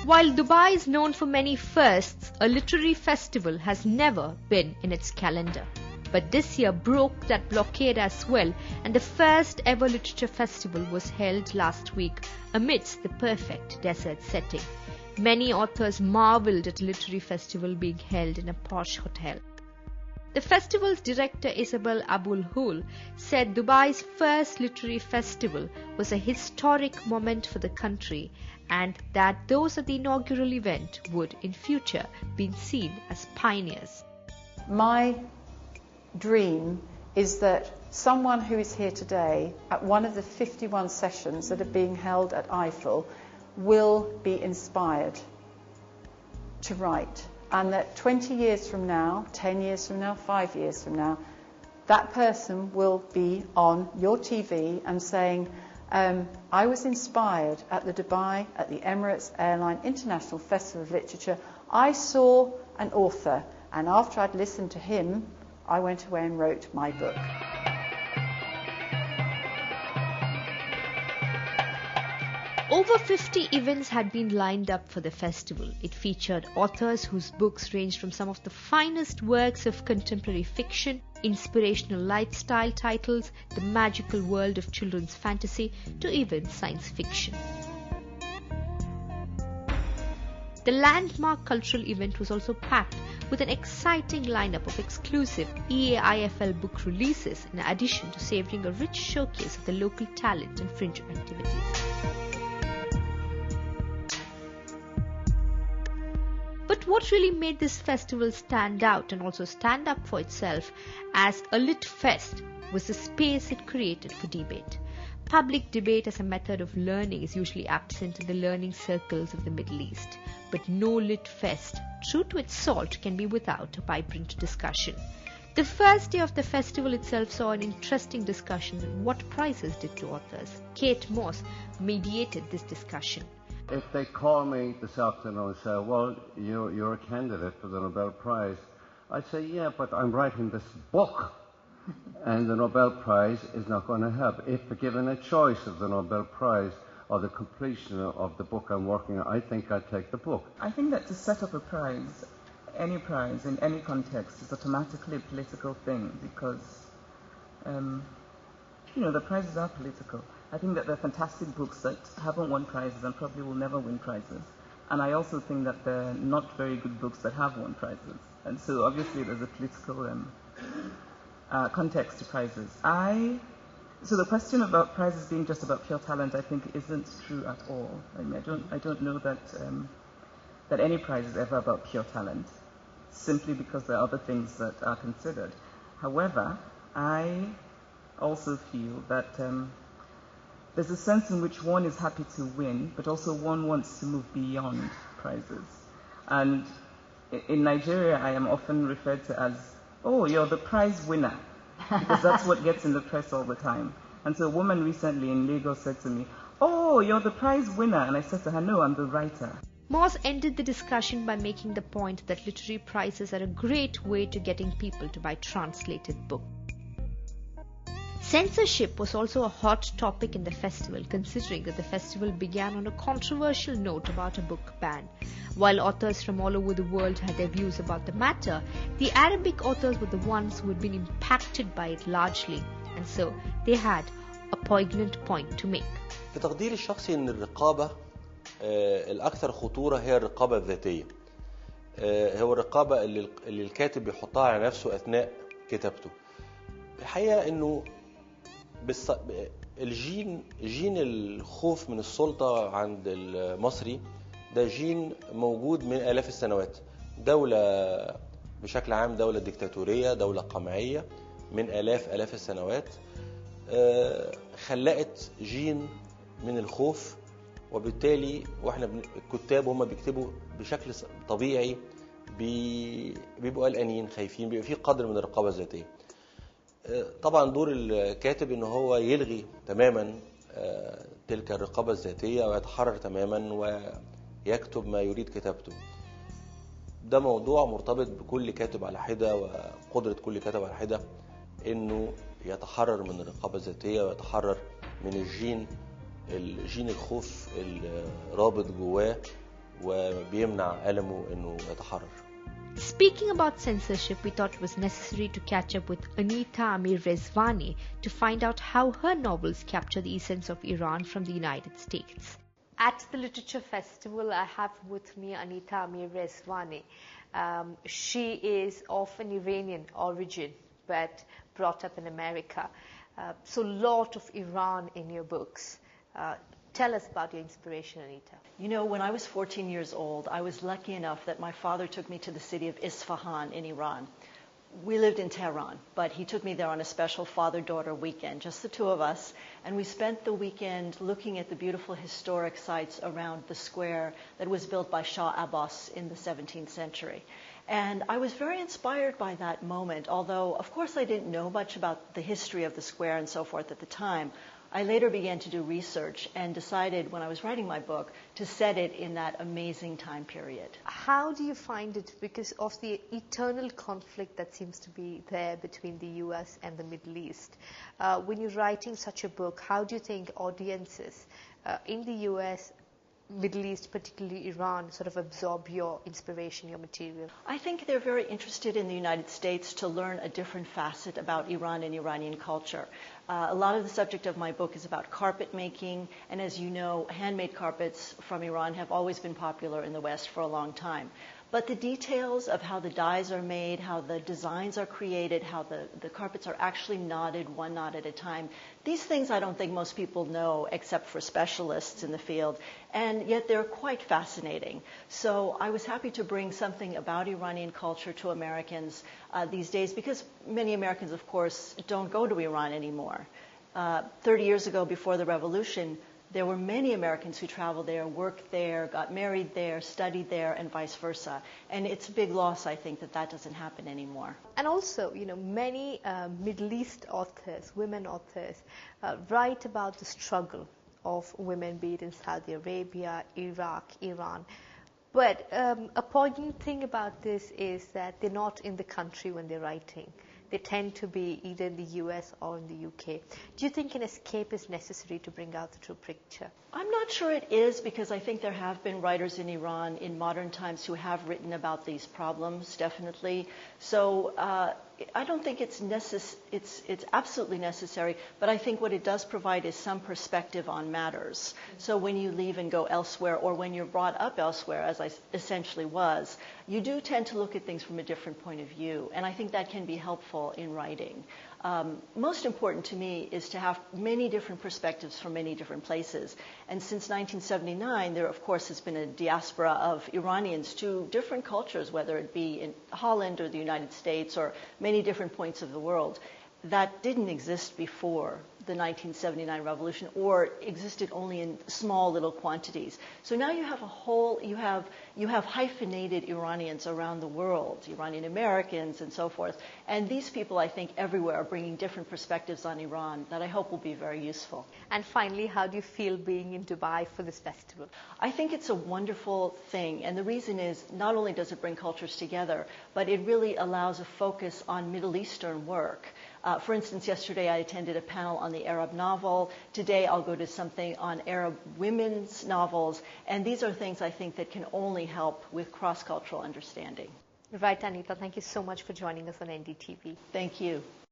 While Dubai is known for many firsts, a literary festival has never been in its calendar. But this year broke that blockade as well, and the first ever literature festival was held last week amidst the perfect desert setting. Many authors marveled at a literary festival being held in a posh hotel. The festival's director Isabel Abul Hul said Dubai's first literary festival was a historic moment for the country, and that those at the inaugural event would in future be seen as pioneers. My dream is that someone who is here today at one of the 51 sessions that are being held at Eiffel will be inspired to write, and that 20 years from now, 10 years from now, 5 years from now, that person will be on your TV and saying, I was inspired at the Dubai, at the Emirates Airline International Festival of Literature. I saw an author, and after I'd listened to him, I went away and wrote my book. Over 50 events had been lined up for the festival. It featured authors whose books ranged from some of the finest works of contemporary fiction, inspirational lifestyle titles, the magical world of children's fantasy, to even science fiction. The landmark cultural event was also packed with an exciting lineup of exclusive EAIFL book releases, in addition to savouring a rich showcase of the local talent and fringe activities. But what really made this festival stand out and also stand up for itself as a lit fest was the space it created for debate. Public debate as a method of learning is usually absent in the learning circles of the Middle East. But no lit fest, true to its salt, can be without a vibrant discussion. The first day of the festival itself saw an interesting discussion on what prizes did to authors. Kate Moss mediated this discussion. If they call me this afternoon and say, well, you're a candidate for the Nobel Prize, I'd say, yeah, but I'm writing this book, and the Nobel Prize is not going to help. If given a choice of the Nobel Prize or the completion of the book I'm working on, I think I'd take the book. I think that to set up a prize, any prize in any context, is automatically a political thing because, the prizes are political. I think that there are fantastic books that haven't won prizes and probably will never win prizes. And I also think that there are not very good books that have won prizes. And so obviously there's a political context to prizes. So the question about prizes being just about pure talent, I think, isn't true at all. I mean, I don't know that that any prize is ever about pure talent, simply because there are other things that are considered. However, I also feel that there's a sense in which one is happy to win, but also one wants to move beyond prizes. And in Nigeria, I am often referred to as, oh, you're the prize winner, because that's what gets in the press all the time. And so a woman recently in Lagos said to me, oh, you're the prize winner. And I said to her, no, I'm the writer. Moss ended the discussion by making the point that literary prizes are a great way to getting people to buy translated books. Censorship was also a hot topic in the festival, considering that the festival began on a controversial note about a book ban. While authors from all over the world had their views about the matter, the Arabic authors were the ones who had been impacted by it largely, and so they had a poignant point to make. في تقديري الشخصي ان الرقابة الأكثر خطورة هي الرقابة الذاتية. هو الرقابة اللي الكاتب يحطها على نفسه أثناء كتابته. الحقيقة إنه جين الخوف من السلطة عند المصري ده جين موجود من آلاف السنوات. دولة بشكل عام دولة ديكتاتورية، دولة قمعية من آلاف السنوات خلقت جين من الخوف، وبالتالي واحنا الكتاب هم بيكتبوا بشكل طبيعي بيبقوا قلقانين خايفين، بيبقى في قدر من الرقابة الذاتية. طبعا دور الكاتب ان هو يلغي تماما تلك الرقابة الذاتية ويتحرر تماما ويكتب ما يريد كتابته. ده موضوع مرتبط بكل كاتب على حدة وقدرة كل كاتب على حدة انه يتحرر من الرقابة الذاتية ويتحرر من الجين الخوف الرابط جواه وبيمنع ألمه إنه يتحرر. Speaking about censorship, we thought it was necessary to catch up with Anita Amir Rezvani to find out how her novels capture the essence of Iran from the United States. At the Literature Festival, I have with me Anita Amir Rezvani. She is of an Iranian origin, but brought up in America. So lot of Iran in your books. Tell us about your inspiration, Anita. You know, when I was 14 years old, I was lucky enough that my father took me to the city of Isfahan in Iran. We lived in Tehran, but he took me there on a special father-daughter weekend, just the two of us, and we spent the weekend looking at the beautiful historic sites around the square that was built by Shah Abbas in the 17th century. And I was very inspired by that moment, although, of course, I didn't know much about the history of the square and so forth at the time. I later began to do research and decided when I was writing my book to set it in that amazing time period. How do you find it, because of the eternal conflict that seems to be there between the US and the Middle East? When you're writing such a book, how do you think audiences in the US, Middle East, particularly Iran, sort of absorb your inspiration, your material? I think they're very interested in the United States to learn a different facet about Iran and Iranian culture. A lot of the subject of my book is about carpet making, and as you know, handmade carpets from Iran have always been popular in the West for a long time. But the details of how the dyes are made, how the designs are created, how the carpets are actually knotted one knot at a time, these things I don't think most people know except for specialists in the field, and yet they're quite fascinating. So I was happy to bring something about Iranian culture to Americans these days, because many Americans, of course, don't go to Iran anymore. 30 years ago, before the revolution, there were many Americans who traveled there, worked there, got married there, studied there, and vice versa. And it's a big loss, I think, that that doesn't happen anymore. And also, you know, many Middle East authors, women authors, write about the struggle of women, be it in Saudi Arabia, Iraq, Iran. But a poignant thing about this is that they're not in the country when they're writing. They tend to be either in the US or in the UK. Do you think an escape is necessary to bring out the true picture? I'm not sure it is, because I think there have been writers in Iran in modern times who have written about these problems, definitely. So I don't think it's absolutely necessary, but I think what it does provide is some perspective on matters. So when you leave and go elsewhere, or when you're brought up elsewhere, as I essentially was, you do tend to look at things from a different point of view, and I think that can be helpful in writing. Most important to me is to have many different perspectives from many different places. And since 1979, there, of course, has been a diaspora of Iranians to different cultures, whether it be in Holland or the United States or many different points of the world. That didn't exist before the 1979 revolution, or existed only in small little quantities. So now you have a whole, you have hyphenated Iranians around the world, Iranian Americans and so forth. And these people, I think, everywhere are bringing different perspectives on Iran that I hope will be very useful. And finally, how do you feel being in Dubai for this festival? I think it's a wonderful thing. And the reason is, not only does it bring cultures together, but it really allows a focus on Middle Eastern work. For instance, yesterday I attended a panel on the Arab novel. Today I'll go to something on Arab women's novels. And these are things I think that can only help with cross-cultural understanding. Right, Anita, thank you so much for joining us on NDTV. Thank you.